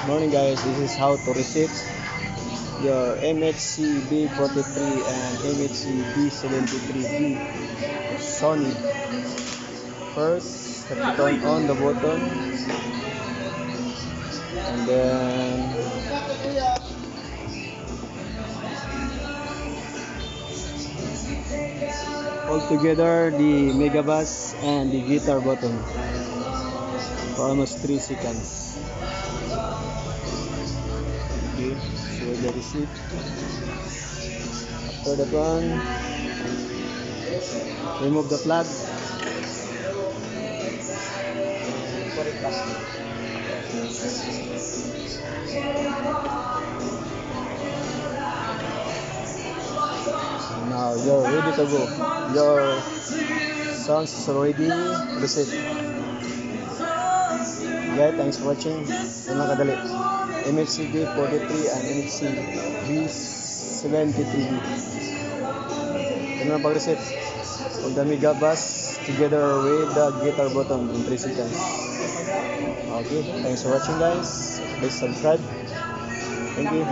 Morning guys, this is how to reset your MHC B43 and MHC B73B Sony. First, turn on the button and then hold together the mega bass and the guitar button for almost 3 seconds. Okay, so the receipt. After that one, remove the plug. Put it plastic. Now you're ready to go. Your sounds is already reset. Okay, thanks for watching. Yan lang kadali. MHC B43 and MHC B73B. Yan lang pag-reset. Hold the mega bass together with the guitar button in 3 seconds. Okay, thanks for watching guys. Please subscribe. Thank you.